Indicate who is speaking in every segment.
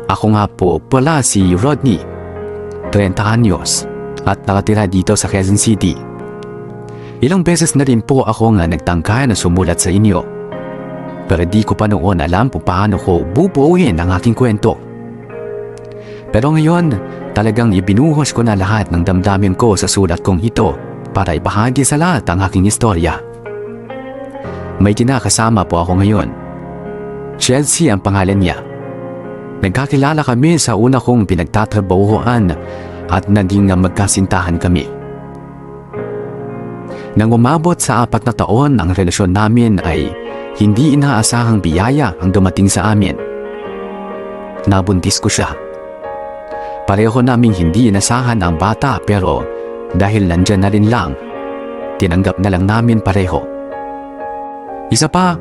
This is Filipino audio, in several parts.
Speaker 1: Ako nga po pala si Rodney, 30 anyos, at nakatira dito sa Quezon City. Ilang beses na rin po ako nga nagtangka na sumulat sa inyo. Pero di ko pa noon alam kung paano ko bubuuin ang aking kwento. Pero ngayon, talagang ibinuhos ko na lahat ng damdamin ko sa sulat kong ito para ibahagi sa lahat ang aking istorya. May kinakasama po ako ngayon. Chelsea ang pangalan niya. Nagkakilala kami sa una kong pinagtatrabahuan at naging magkasintahan kami. Nang umabot sa 4 na taon, ang relasyon namin ay hindi inaasahang biyaya ang dumating sa amin. Nabuntis ko siya. Pareho naming hindi inasahan ang bata pero dahil nandyan na rin lang, tinanggap na lang namin pareho. Isa pa,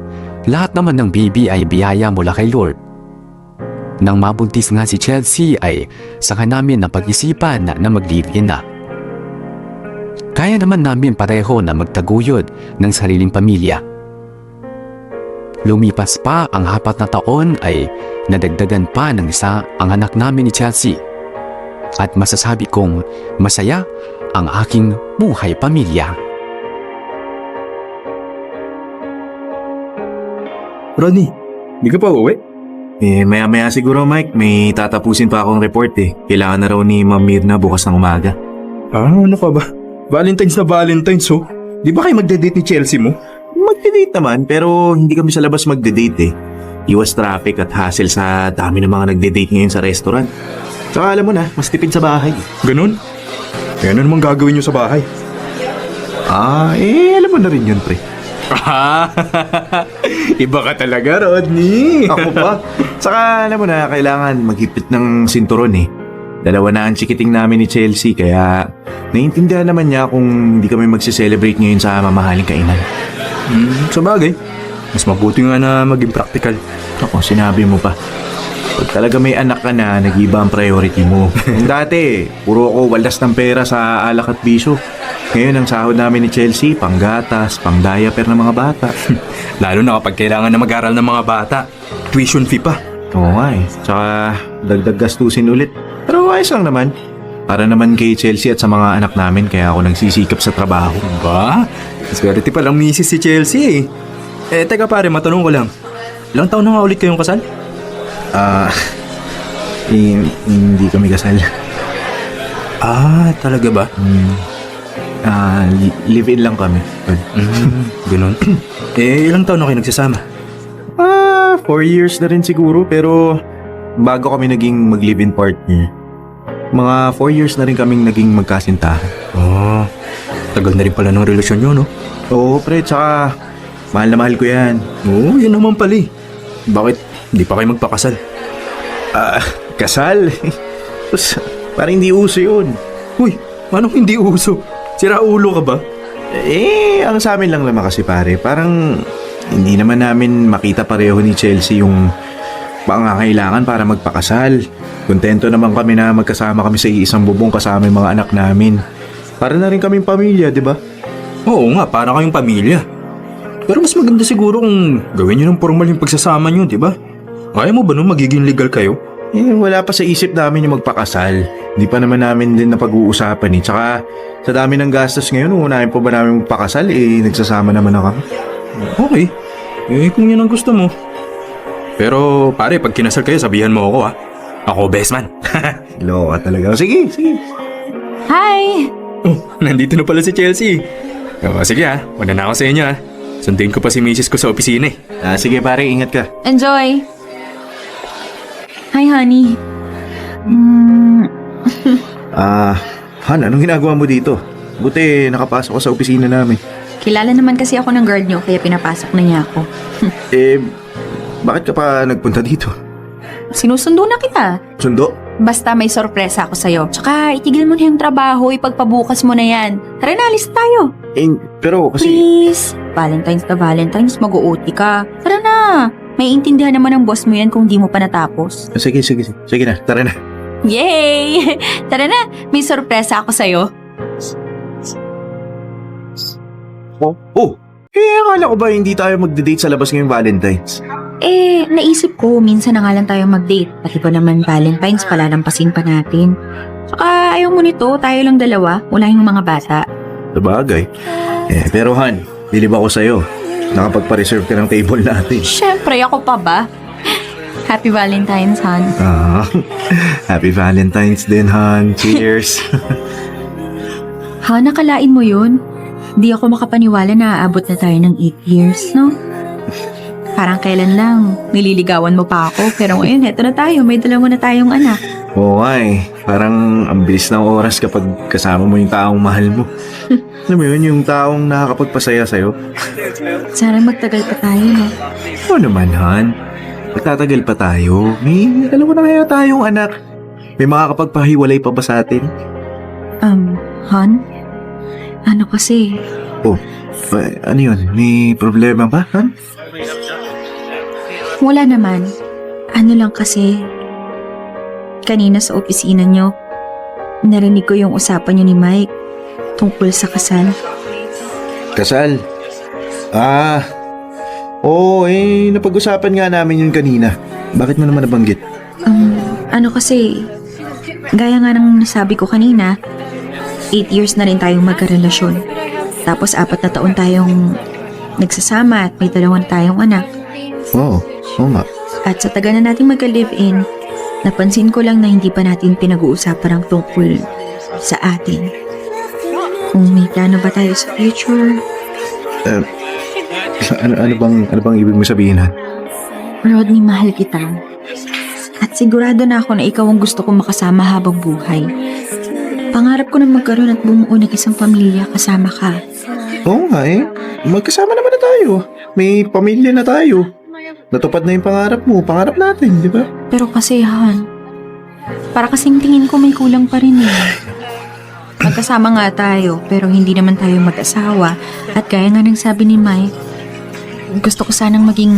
Speaker 1: lahat naman ng baby ay biyaya mula kay Lord. Nang mabuntis nga si Chelsea ay saka namin napag-isipan na mag-live-in na. Kaya naman namin pareho na magtaguyod ng sariling pamilya. Lumipas pa ang 4 na taon ay nadagdagan pa ng isa ang anak namin ni Chelsea. At masasabi kong masaya ang aking buhay pamilya.
Speaker 2: Rodney, di ka pa uwi?
Speaker 3: Maya-maya siguro Mike, may tatapusin pa akong report eh. Kailangan na raw ni Ma'am Mirna bukas ng umaga.
Speaker 2: Ano ka ba? Valentine's na Valentine's oh. Di ba kayo magde-date ni Chelsea mo?
Speaker 3: Magde-date naman, pero hindi kami sa labas magde-date eh. Iwas traffic at hassle sa dami ng mga nagde-date ngayon sa restaurant. Tsaka alam mo na, mas tipid sa bahay.
Speaker 2: Ganun? Eh ano naman gagawin nyo sa bahay?
Speaker 3: Alam mo na rin yun pre.
Speaker 2: Iba ka talaga, Rodney.
Speaker 3: Ako pa. Saka alam mo na, kailangan maghipit ng sinturon eh. 2 na ang chikiting namin ni Chelsea, kaya naiintindihan naman niya kung hindi kami magse-celebrate ngayon sa mamahaling kainan.
Speaker 2: Sa bagay, mas mabuti nga na maging practical.
Speaker 3: Ako, sinabi mo pa. Pag talaga may anak ka na, nag-iba ang priority mo. Dati, puro ako waldas ng pera sa alak at bisyo. Ngayon, ang sahod namin ni Chelsea, panggatas, pang-diaper ng mga bata.
Speaker 2: Lalo na kapag kailangan na mag-aral ng mga bata. Tuition fee pa.
Speaker 3: Oo nga eh. Tsaka, dagdag gastusin ulit. Pero ayos lang naman. Para naman kay Chelsea at sa mga anak namin, kaya ako nagsisikap sa trabaho.
Speaker 2: Ba? Swerte pa lang misis si Chelsea eh. Teka pare, matanong ko lang. Ilang taon na nga ulit kayong kasal?
Speaker 3: Hindi kami kasal.
Speaker 2: Talaga ba?
Speaker 3: Live-in lang kami.
Speaker 2: Ganun. Ilang taon na kayo nagsasama?
Speaker 3: 4 years na rin siguro, pero bago kami naging mag-live-in partner, mga 4 years na rin kaming naging magkasintahan.
Speaker 2: Tagal na rin pala ng relasyon nyo, no?
Speaker 3: Oo, pre, tsaka mahal na mahal ko yan.
Speaker 2: Oo, yun naman pala eh. Bakit hindi pa kayo magpakasal?
Speaker 3: Kasal? Tapos, parang hindi uso yun.
Speaker 2: Uy, anong hindi uso? Sira ulo ka ba?
Speaker 3: Ang sa amin lang naman kasi pare, parang hindi naman namin makita pareho ni Chelsea yung pangangailangan para magpakasal. Kontento naman kami na magkasama kami sa iisang bubong kasama yung mga anak namin. Para na rin kaming pamilya, di ba?
Speaker 2: Oo nga, para kayong pamilya. Pero mas maganda siguro kung gawin nyo ng formal yung pagsasama nyo, di ba? Kaya mo ba nung magiging legal kayo?
Speaker 3: Wala pa sa isip namin yung magpakasal. Hindi pa naman namin din napag-uusapan eh. Tsaka sa dami ng gastos ngayon, uunahin pa ba namin magpakasal nagsasama naman na kami.
Speaker 2: Okay, kung yun ang gusto mo. Pero pare, pag kinasal kayo, sabihan mo ako ha. Ako best man.
Speaker 3: Loka talaga. Sige.
Speaker 4: Hi!
Speaker 2: Oh, nandito na pala si Chelsea. Sige ha, wala na ako sa inyo ha. Sundin ko pa si misis ko sa opisina eh.
Speaker 3: Sige pare, ingat ka.
Speaker 4: Enjoy! Hi, honey.
Speaker 3: Han, anong ginagawa mo dito? Buti nakapasok ko sa opisina namin.
Speaker 4: Kilala naman kasi ako ng girl niyo, kaya pinapasok na niya ako.
Speaker 3: Bakit ka pa nagpunta dito?
Speaker 4: Sinusundo na kita.
Speaker 3: Sundo?
Speaker 4: Basta may sorpresa ako sa'yo. Tsaka itigil mo na yung trabaho, ipagpabukas mo na yan. Tara na, alis tayo.
Speaker 3: Pero kasi...
Speaker 4: Please. Valentine's na Valentine's, mag-uoti ka. Tara na. May intindihan naman ng boss mo yan kung di mo pa natapos.
Speaker 3: Sige na, tara na.
Speaker 4: Yay! Tara na, may sorpresa ako sa'yo.
Speaker 3: Akala ko ba hindi tayo magde-date sa labas ngayong Valentine's?
Speaker 4: Naisip ko, minsan na nga lang tayo mag-date. Pati ba naman Valentine's, palalampasin pa natin. Saka ayaw mo nito, tayo lang dalawa, wala yung mga bata.
Speaker 3: Sabagay. Pero Han, bilib ako sa'yo. Nakapagpa-reserve ka ng table natin.
Speaker 4: Siyempre, ako pa ba? Happy Valentine's, Han.
Speaker 3: Happy Valentine's din, Han. Cheers.
Speaker 4: Ha, nakalain mo yun? Di ako makapaniwala na aabot na tayo ng 8 years, no? Parang kailan lang, nililigawan mo pa ako. Pero ngayon, eto na tayo, may dalawa na tayong anak.
Speaker 3: Oo nga parang ang bilis ng oras kapag kasama mo yung taong mahal mo. Alam mo yun, yung taong nakakapagpasaya sa'yo.
Speaker 4: Sana magtagal pa tayo, no?
Speaker 3: Oo naman, Han. Magtatagal pa tayo. May dalawa na kaya tayong anak. May makakapagpahiwalay pa ba sa atin?
Speaker 4: Han? Ano kasi?
Speaker 3: Ano yun? May problema ba, Han?
Speaker 4: Wala naman. Ano lang kasi, kanina sa opisina nyo, narinig ko yung usapan nyo ni Mike tungkol sa kasal.
Speaker 3: Kasal? Napag-usapan nga namin yun kanina. Bakit mo naman nabanggit?
Speaker 4: Ano kasi, gaya nga ng nasabi ko kanina, 8 years na rin tayong magkarelasyon. Tapos 4 na taon tayong nagsasama at may 2 na tayong anak.
Speaker 3: Oo nga.
Speaker 4: At sa tagal na natin magka-live-in, napansin ko lang na hindi pa natin pinag-uusapan ang tungkol sa atin. Kung may plano ba tayo sa future?
Speaker 3: Ano bang ibig mo sabihin, Han?
Speaker 4: Rodney, mahal kita. At sigurado na ako na ikaw ang gusto kong makasama habang buhay. Pangarap ko na magkaroon at bumuo ng isang pamilya kasama ka.
Speaker 3: Oo nga magkasama naman na tayo. May pamilya na tayo. Natupad na yung pangarap natin, di ba?
Speaker 4: Pero kasi, Han, para kasing tingin ko may kulang pa rin eh. Magkasama nga tayo, pero hindi naman tayo mag-asawa. At gaya nga ng sabi ni Mike, gusto ko sanang maging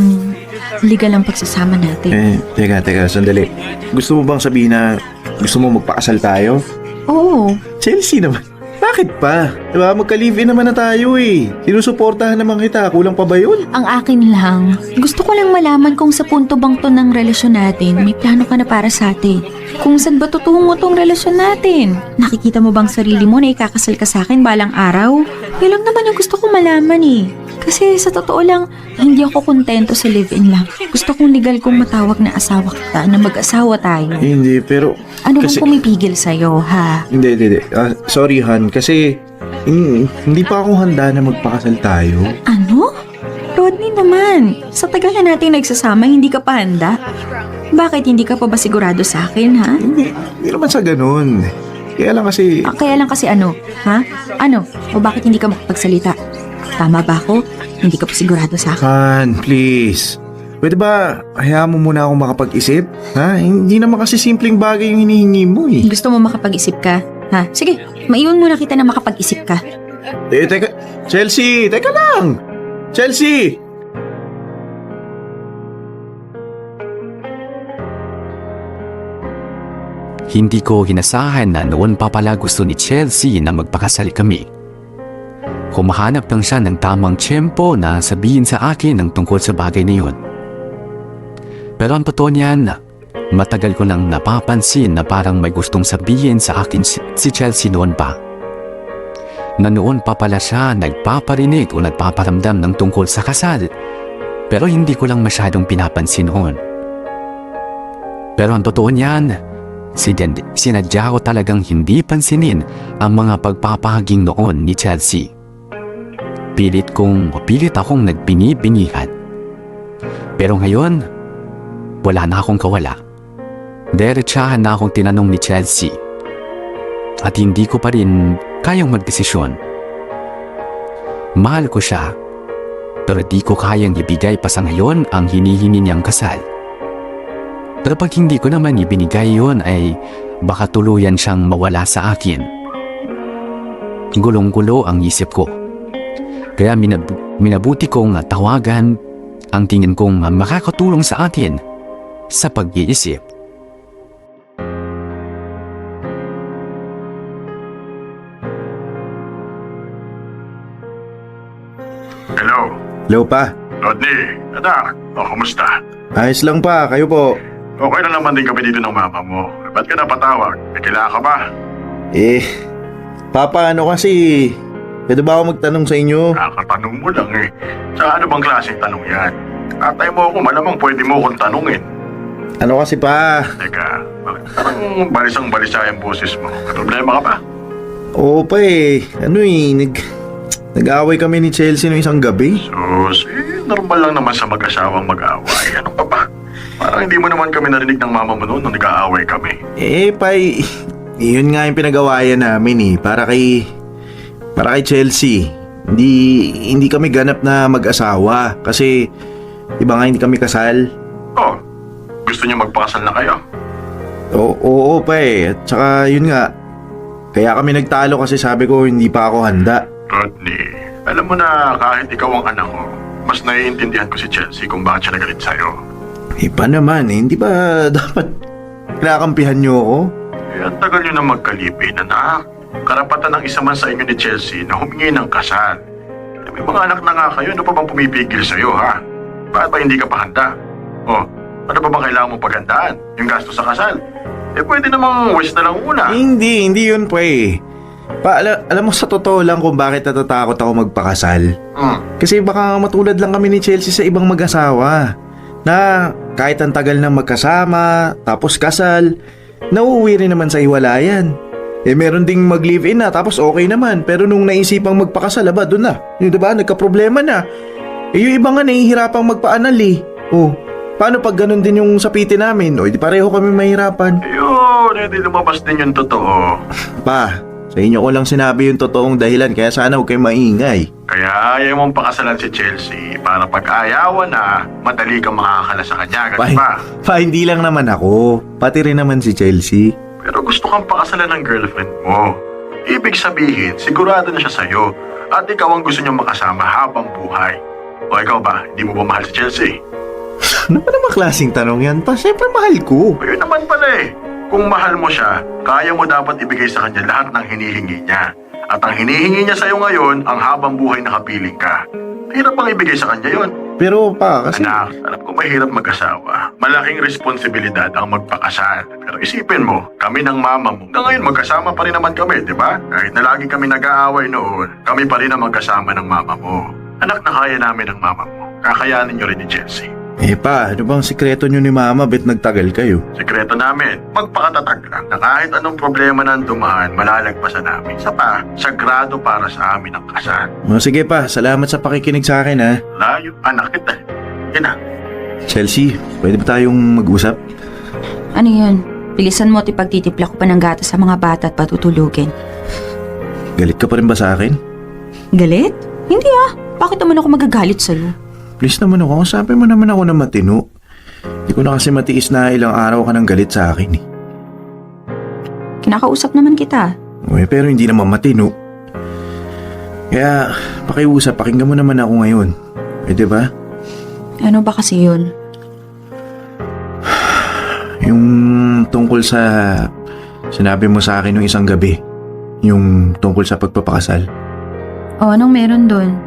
Speaker 4: legal ang pagsasama natin.
Speaker 3: Teka, sandali. Gusto mo bang sabihin na gusto mo magpakasal tayo?
Speaker 4: Oo.
Speaker 3: Chelsea naman. Bakit pa? Diba, magka-live-in naman na tayo Sinusuportahan naman kita. Kulang pa ba yun?
Speaker 4: Ang akin lang, gusto ko lang malaman kung sa punto bang to ng relasyon natin, may plano ka na para sa atin. Kung saan ba tutungo tong relasyon natin? Nakikita mo bang sarili mo na ikakasal ka sa akin balang araw? Yun lang naman yung gusto kong malaman Kasi sa totoo lang, hindi ako kontento sa live-in lang. Gusto kong legal kong matawag na asawa kita, na mag-asawa tayo.
Speaker 3: Hindi, pero...
Speaker 4: Ano bang pumipigil sa'yo, ha?
Speaker 3: Hindi. Sorry, Han, kasi hindi pa ako handa na magpakasal tayo.
Speaker 4: Ano? Rodney naman, sa tagal na natin nagsasama, hindi ka pa handa? Bakit hindi ka pa ba sigurado sa akin, ha?
Speaker 3: Hindi naman sa ganun. Kaya lang kasi...
Speaker 4: Kaya lang kasi ano, ha? Ano? O bakit hindi ka makapagsalita? Tama ba ako? Hindi ka pa sigurado sa akin?
Speaker 3: Han, please. Pwede ba hayaan mo muna akong makapag-isip? Ha? Hindi naman kasi simpleng bagay yung hinihingi mo
Speaker 4: Gusto mo makapag-isip ka? Ha? Sige, maiwan muna kita na makapag-isip ka.
Speaker 3: Teka. Chelsea, teka lang! Chelsea!
Speaker 1: Hindi ko inasahan na noon pa pala gusto ni Chelsea na magpakasal kami. Humahanap lang siya ng tamang tiyempo na sabihin sa akin ang tungkol sa bagay na yun. Pero ang totoo niyan, matagal ko nang napapansin na parang may gustong sabihin sa akin si Chelsea noon pa. Na noon pa pala siya nagpaparinig o nagpaparamdam ng tungkol sa kasal, pero hindi ko lang masyadong pinapansin noon. Pero ang totoo niyan, sinadya ko talagang hindi pansinin ang mga pagpapahaging noon ni Chelsea. Pilit akong nagbini-binihan. Pero ngayon, wala na akong kawala. Diretsahan na akong tinanong ni Chelsea. At hindi ko pa rin kayang magdesisyon. Mahal ko siya, pero di ko kayang ibigay pa sa ngayon ang hinihingi niyang kasal. Pero pag hindi ko naman ibinigay yon ay baka tuluyan siyang mawala sa akin. Gulong-gulo ang isip ko. Kaya minabuti kong tawagan ang tingin kong makakatulong sa atin sa pag-iisip.
Speaker 3: Hello pa.
Speaker 5: Rodney, anak, kumusta?
Speaker 3: Ayos lang pa, kayo po.
Speaker 5: Okay na naman din kami dito ng mama mo. Ba't ka napatawag? May kailangan ka ba?
Speaker 3: Eh, Papa, ano kasi, pwede ba ako magtanong sa inyo?
Speaker 5: Kakatanong mo lang eh. Sa ano bang klaseng tanong yan? Tatay mo ako, malamang pwede mo akong tanungin.
Speaker 3: Ano kasi pa?
Speaker 5: Teka, bakit parang balisang-balisa yung boses mo? May problema ka ba?
Speaker 3: Oo pa eh, nag-aaway kami ni Chelsea noong isang gabi.
Speaker 5: Sus, normal lang naman sa mag-asawang mag-away. Ano pa ba? Parang hindi mo naman kami narinig ng mama mo noon nung nag-aaway kami.
Speaker 3: Pay, yun nga yung pinag-awayan namin eh, para kay Chelsea. Hindi kami ganap na mag-asawa kasi iba nga hindi kami kasal.
Speaker 5: Oh, gusto niyo magpakasal na kayo?
Speaker 3: Oo pa eh, at saka yun nga, kaya kami nagtalo kasi sabi ko hindi pa ako handa.
Speaker 5: Rodney, alam mo na kahit ikaw ang anak ko, mas naiintindihan ko si Chelsea kung bakit siya nagalit sa'yo.
Speaker 3: Pa naman hindi ba dapat kinakampihan niyo ako?
Speaker 5: Ang tagal nyo na magkalipin, anak. Karapatan ng isa man sa inyo ni Chelsea na humingi ng kasal. May mga anak na nga kayo, ano pa bang pumipigil sa'yo, ha? Bakit ba hindi ka pa handa? Oh, ano pa bang kailangan mong paghandaan? Yung gasto sa kasal? Pwede namang wish na lang una.
Speaker 3: Hindi yun pa eh. Alam mo sa totoo lang kung bakit natatakot ako magpakasal. Kasi baka matulad lang kami ni Chelsea sa ibang mag-asawa. Na kahit ang tagal nang magkasama, tapos kasal, nauuwi rin naman sa hiwalayan. Meron ding mag-live-in na tapos okay naman. Pero nung naisipang magpakasal, doon na. Yung diba, nagka-problema na. Yung iba nga nahihirapang magpaanal eh. Oh, paano pag ganun din yung sapitin namin? O, di pareho kami mahirapan.
Speaker 5: Ayun, hindi lumabas din yung totoo.
Speaker 3: Pa, sa inyo ko lang sinabi yung totoong dahilan kaya sana huwag kayong maingay.
Speaker 5: Kaya ayaw mong pakasalan si Chelsea para pag ayawan na, madali kang makakala sa kanya, ganun ba?
Speaker 3: Pa, hindi lang naman ako. Pati rin naman si Chelsea.
Speaker 5: Pero gusto kang pakasalan ng girlfriend mo. Ibig sabihin, sigurado na siya sa'yo at ikaw ang gusto niyang makasama habang buhay. O ikaw ba, hindi mo ba mahal si Chelsea?
Speaker 3: Ano ba naman klaseng tanong yan? Pa, syempre mahal ko.
Speaker 5: Ayun naman pala eh. Kung mahal mo siya, kaya mo dapat ibigay sa kanya lahat ng hinihingi niya. At ang hinihingi niya sa'yo ngayon, ang habang buhay na kapiling ka. Hirap bang ibigay sa kanya yon?
Speaker 3: Pero pa, kasi...
Speaker 5: Anak, alam ko mahirap mag-asawa. Malaking responsibilidad ang magpakasal. Pero isipin mo, kami ng mama mo, hanggang ngayon magkasama pa rin naman kami, di ba? Kahit na lagi kami nag-aaway noon, kami pa rin ang magkasama ng mama mo. Anak, na kaya namin ng mama mo. Kakayanin niyo rin ni Chelsea.
Speaker 3: Pa, ano bang sikreto nyo ni mama? Bet nagtagal kayo?
Speaker 5: Sekreto namin, magpakatatag lang na kahit anong problema nang dumaan, malalagpasan namin. Isa pa, sagrado para sa amin ang kasal.
Speaker 3: Sige pa, salamat sa pakikinig sa akin ha.
Speaker 5: Layo, anak kita. Yan na.
Speaker 3: Chelsea, pwede ba tayong mag-usap?
Speaker 4: Ano yun? Bilisan mo at ipagtitipla ko pa ng gatas sa mga bata at patutulugin.
Speaker 3: Galit ka pa rin ba sa akin?
Speaker 4: Galit? Hindi ah. Bakit naman ako magagalit sa'yo?
Speaker 3: Please naman ako, sabi mo naman ako na matino. Hindi ko na kasi matiis na ilang araw ka nang galit sa akin eh.
Speaker 4: Kinakausap naman kita.
Speaker 3: Pero hindi naman matino. Kaya pakiusap, pakinggan mo naman ako ngayon. Pwede ba?
Speaker 4: Ano ba kasi yun?
Speaker 3: Yung tungkol sa sinabi mo sa akin nung isang gabi. Yung tungkol sa pagpapakasal.
Speaker 4: O anong meron doon?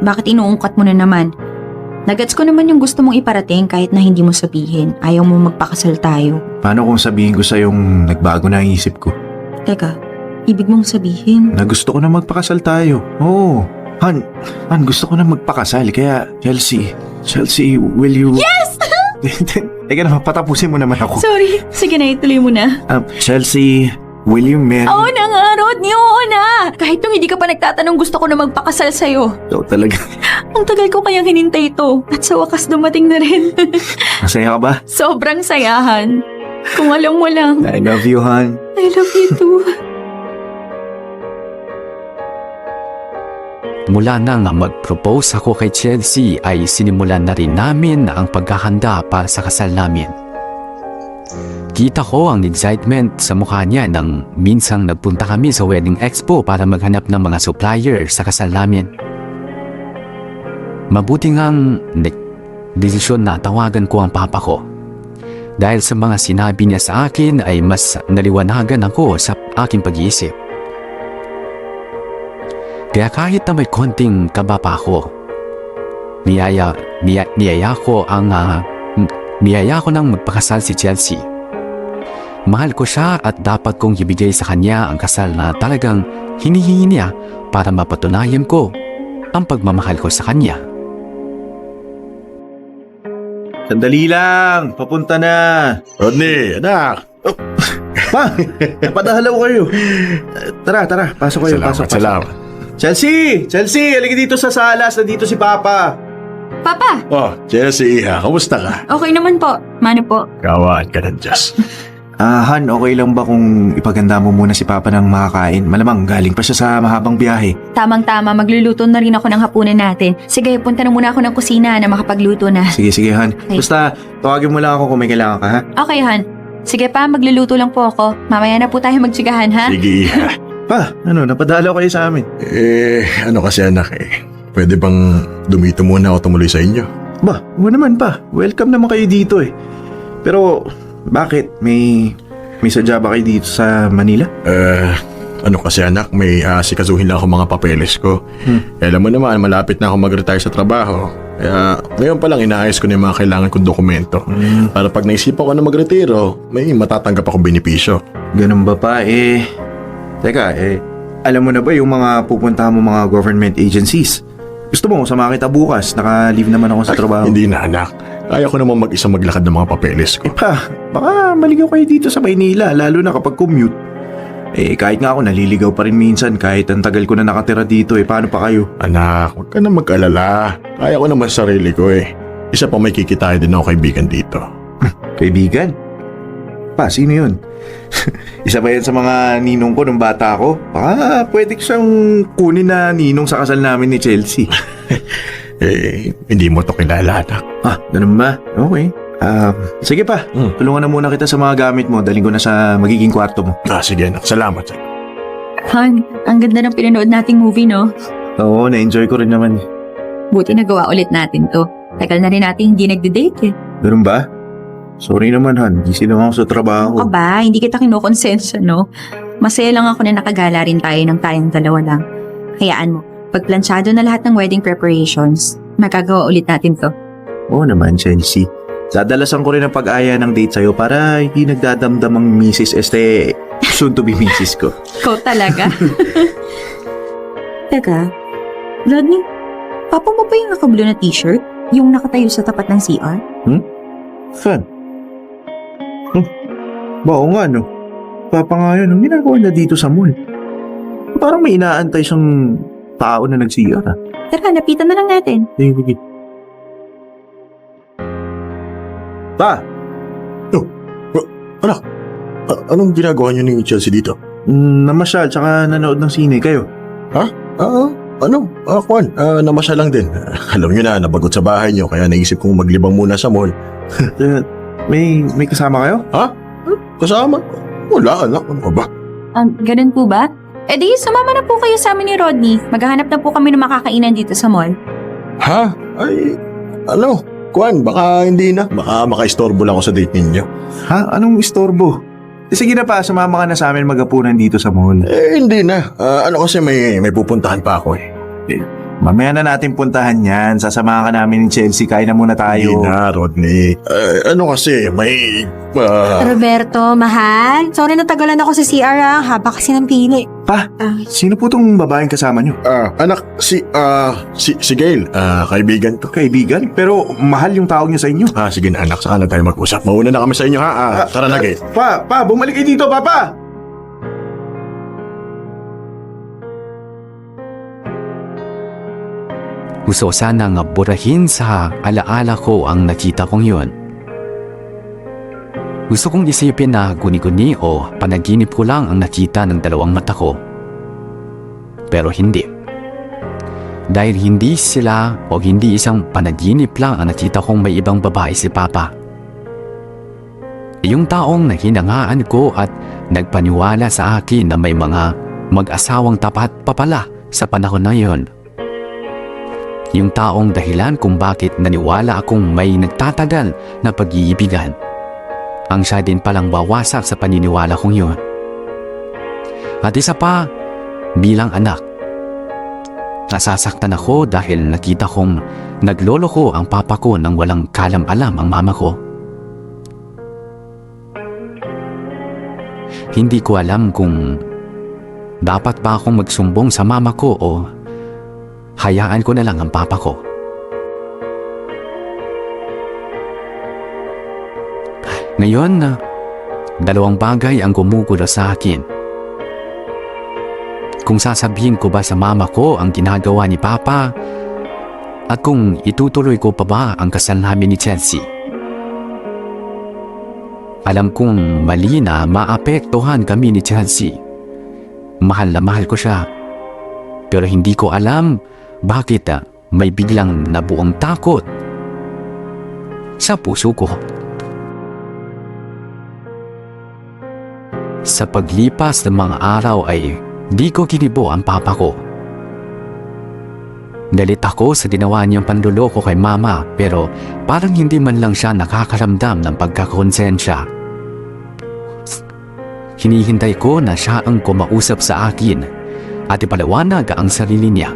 Speaker 4: Bakit inuungkat mo na naman? Nagets ko naman yung gusto mong iparating kahit na hindi mo sabihin. Ayaw mo magpakasal tayo.
Speaker 3: Paano kung sabihin ko sa yung nagbago na ang isip ko?
Speaker 4: Teka, ibig mong sabihin?
Speaker 3: Na gusto ko na magpakasal tayo. Oo. Han, gusto ko na magpakasal. Kaya, Chelsea, will you...
Speaker 4: Yes!
Speaker 3: Teka naman, patapusin mo naman ako.
Speaker 4: Sorry. Sige na, ituloy mo na.
Speaker 3: Chelsea, will you marry...
Speaker 4: Oo na nga, Rodney. Oo na. Kahit nung hindi ka pa nagtatanong, gusto ko na magpakasal sa'yo.
Speaker 3: Ikaw talaga.
Speaker 4: Ang tagal ko kayang hinintay ito. At sa wakas dumating na rin.
Speaker 3: Masaya ka ba?
Speaker 4: Sobrang sayahan. Kung alam mo lang.
Speaker 3: I love you, Han.
Speaker 4: I love you too.
Speaker 1: Mula nang mag-propose ako kay Chelsea ay sinimulan na rin namin ang paghahanda para sa kasal namin. Kita ko ang excitement sa mukha niya nang minsang nagpunta kami sa wedding expo para maghanap ng mga supplier sa kasal namin. Mabuti ngang desisyon na tawagan ko ang papa ko. Dahil sa mga sinabi niya sa akin ay mas naliwanagan ako sa aking pag-iisip. Kaya kahit na may konting kaba pa ako, niyaya ko nang magpakasal si Chelsea. Mahal ko siya at dapat kong ibigay sa kanya ang kasal na talagang hinihingi niya para mapatunayan ko ang pagmamahal ko sa kanya.
Speaker 3: Sandali lang, papunta na.
Speaker 6: Rodney, anak.
Speaker 3: Pa, napadahalaw kayo. Tara, pasok kayo.
Speaker 6: Salamat,
Speaker 3: pasok.
Speaker 6: salamat.
Speaker 3: Chelsea, halika dito sa salas. Nandito si Papa.
Speaker 4: Papa,
Speaker 6: Oh, Chelsea, kamusta ka?
Speaker 4: okay naman po. Mano po?
Speaker 6: Kawaan ka ng Diyos.
Speaker 3: Han, okay lang ba kung ipaganda mo muna si Papa ng makakain? Malamang galing pa siya sa mahabang biyahe.
Speaker 4: Tamang-tama, magluluto na rin ako ng hapunan natin. Sige, punta na muna ako ng kusina na makapagluto na.
Speaker 3: Sige, Han.
Speaker 4: Okay.
Speaker 3: Basta, tawagin mo lang ako kung may kailangan ka, ha?
Speaker 4: Okay, Han. Sige pa, magluluto lang po ako. Mamaya na po tayo magtsigahan, ha?
Speaker 6: Sige, Iha.
Speaker 3: Pa, napadalaw kayo sa amin.
Speaker 6: Ano kasi anak pwede bang dumito muna o tumuloy sa inyo?
Speaker 3: Ba, oo naman pa. Welcome naman kayo dito eh. Pero, bakit? May sadya ba kayo dito sa Manila?
Speaker 6: Ano kasi anak, may asikasuhin lang ako mga papeles ko. Alam mo naman, malapit na ako mag-retire sa trabaho. Kaya ngayon pa lang inaayos ko na yung mga kailangan kong dokumento. Para pag naisipan ko na magretiro, may matatanggap akong benepisyo.
Speaker 3: Ganun ba pa Teka, alam mo na ba yung mga pupuntahan mo mga government agencies? Gusto mo, sama kita bukas. Naka-leave naman ako sa trabaho.
Speaker 6: Hindi na anak. Kaya ko naman mag-isa maglakad ng mga papeles ko.
Speaker 3: Pa, baka maligaw kayo dito sa Maynila, lalo na kapag commute. Kahit nga ako naliligaw pa rin minsan kahit ang tagal ko na nakatira dito paano pa kayo?
Speaker 6: Anak, huwag ka na mag-alala. Kaya ko naman sa sarili ko Isa pa may kikitain din ako kaibigan dito.
Speaker 3: Kaibigan? Pa, sino yun? Isa ba yan sa mga ninong ko nung bata ako? Baka pwede ko siyang kunin na ninong sa kasal namin ni Chelsea.
Speaker 6: Hindi mo to kilala, anak.
Speaker 3: Ganun ba? Okay. Sige pa, tulungan na muna kita sa mga gamit mo. Daling ko na sa magiging kwarto mo.
Speaker 6: Sige anak, salamat.
Speaker 4: Han, ang ganda ng pinanood nating movie, no?
Speaker 3: Oo, na-enjoy ko rin naman.
Speaker 4: Buti nagawa ulit natin to. Tagal na rin natin hindi nagde-date,
Speaker 3: Ganun ba? Sorry naman, Han. Busy lang ako sa trabaho.
Speaker 4: O ba, hindi kita kinukonsensya, no? Masaya lang ako na nakagala rin tayo ng tayong dalawa lang. Hayaan mo, pagplansyado na lahat ng wedding preparations, magagawa ulit natin to.
Speaker 3: Oo naman, Chelsea. Dadalasan ko rin ang pag-aya ng date sa'yo para hindi nagdadamdam ang Mrs. soon to be Mrs. ko.
Speaker 4: Ikaw talaga. Teka, Rodney, papa mo ba yung naka-blue na t-shirt? Yung nakatayo sa tapat ng CR?
Speaker 3: Fan? Oo nga, no? Papa nga yun, ang ginagawa na dito sa mall. Parang may inaantay siyang tao na nag-CR,
Speaker 4: Tara, lapitan na lang natin.
Speaker 3: Sige. Pa!
Speaker 6: Anak, anong ginagawa niyo ni Chelsea dito?
Speaker 3: Namasyal, tsaka nanood ng sine kayo.
Speaker 6: Kwan, namasya lang din. Alam niyo na, nabagot sa bahay niyo, kaya naisip kong maglibang muna sa mall.
Speaker 3: May kasama kayo?
Speaker 6: Kasama? Wala, anak. Ano ka ba?
Speaker 4: Ganun po ba? Eh di, sumama na po kayo sa amin ni Rodney. Maghahanap na po kami ng makakainan dito sa mall.
Speaker 6: Ha? Kwan, baka hindi na. Baka makaistorbo lang ako sa date ninyo.
Speaker 3: Ha? Anong istorbo? Sige na pa, sumama ka na sa amin magapunan dito sa mall.
Speaker 6: Hindi na. Kasi may pupuntahan pa ako
Speaker 3: Mamaya na natin puntahan yan. Sasamahan ka namin ni Chelsea. Kain na muna tayo.
Speaker 6: Hindi na, Rodney. Kasi may...
Speaker 7: Roberto, mahal. Sorry natagalan ako sa CR haba kasi ng pili.
Speaker 3: Pa, sino po tong babaeng kasama nyo?
Speaker 6: anak, si Gail, kaibigan ko.
Speaker 3: Kaibigan? Pero mahal yung tawag niya sa inyo.
Speaker 6: Sige na anak, saka na tayo mag-usap. Mauna na kami sa inyo ha. Tara na, Gail.
Speaker 3: Pa, bumalik kayo dito, Papa!
Speaker 1: Gusto sanang burahin sa alaala ko ang nakita kong yun. Gusto kong isipin na guni-guni o panaginip ko lang ang nakita ng dalawang mata ko. Pero hindi. Dahil hindi sila o hindi isang panaginip lang ang nakita kong may ibang babae si Papa. Yung taong nahinangaan ko at nagpaniwala sa akin na may mga mag-asawang tapat pa pala sa panahon na yon. Yung taong dahilan kung bakit naniwala akong may nagtatagal na pag-iibigan. Ang siya din palang wawasak sa paniniwala kong yun. At isa pa, bilang anak. nasasaktan ako dahil nakita kong nagloloko ang papa ko nang walang kalam-alam ang mama ko. Hindi ko alam kung dapat ba akong magsumbong sa mama ko o hayaan ko na lang ang papa ko. Ngayon, dalawang bagay ang gumugulo sa akin. Kung sasabihin ko ba sa mama ko ang ginagawa ni papa at kung itutuloy ko pa ba ang kasal namin ni Chelsea. Alam kong mali na maapektuhan kami ni Chelsea. Mahal na mahal ko siya. Pero hindi ko alam bakit may biglang nabuong takot sa puso ko. Sa paglipas ng mga araw ay di ko kinibo ang papa ko. Galit ako sa ginawa niyang panluloko kay mama pero parang hindi man lang siya nakakaramdam ng pagkakonsensya. Hinihintay ko na siya ang kumausap sa akin at ipaliwanag ang sarili niya.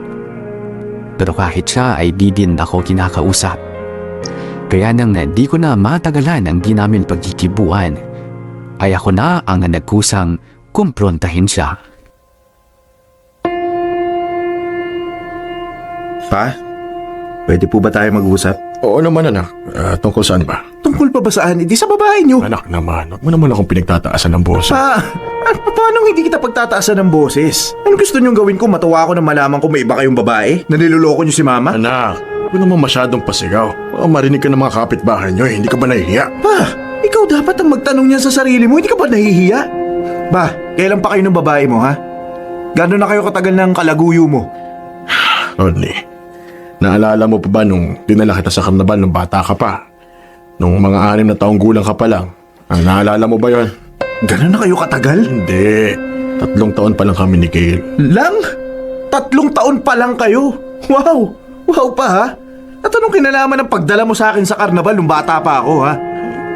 Speaker 1: Pero kahit siya ay di din ako kinakausap. Kaya nang di ko na matagalan ang di namin pagkikibuan, ay ako na ang nagkusang kumprontahin siya.
Speaker 3: Pa, pwede po ba tayo mag-usap?
Speaker 6: Oo naman anak. Tungkol saan ba?
Speaker 3: Tungkol pa ba saan? Hindi sa babae niyo.
Speaker 6: Anak naman, huwag mo naman akong pinagtataasan ng bosa.
Speaker 3: Pa, paano hindi kita pagtataasan ng boses? Ano gusto niyong gawin ko? Matuwa ako na malaman kung may iba kayong babae? Na niloloko niyo si mama?
Speaker 6: Anak, huwag naman masyadong pasigaw. Baka marinig ka ng mga kapitbahay niyo, hindi ka ba nahihiya?
Speaker 3: Pa, ikaw dapat ang magtanong niyan sa sarili mo. Hindi ka ba nahihiya? Ba, kailan pa kayo ng babae mo, ha? Gano'n na kayo katagal ng kalaguyo mo?
Speaker 6: Rodney, naalala mo pa ba nung dinala kita sa karnabal nung bata ka pa? Nung mga 6 na taong gulang ka pa lang. Naalala mo ba yon?
Speaker 3: Gano'n na kayo katagal?
Speaker 6: Hindi. 3 taon pa lang kami ni Gail.
Speaker 3: Lang? 3 taon pa lang kayo? Wow! Wow pa, ha? At anong kinalaman ng pagdala mo sa akin sa karnabal nung bata pa ako, ha?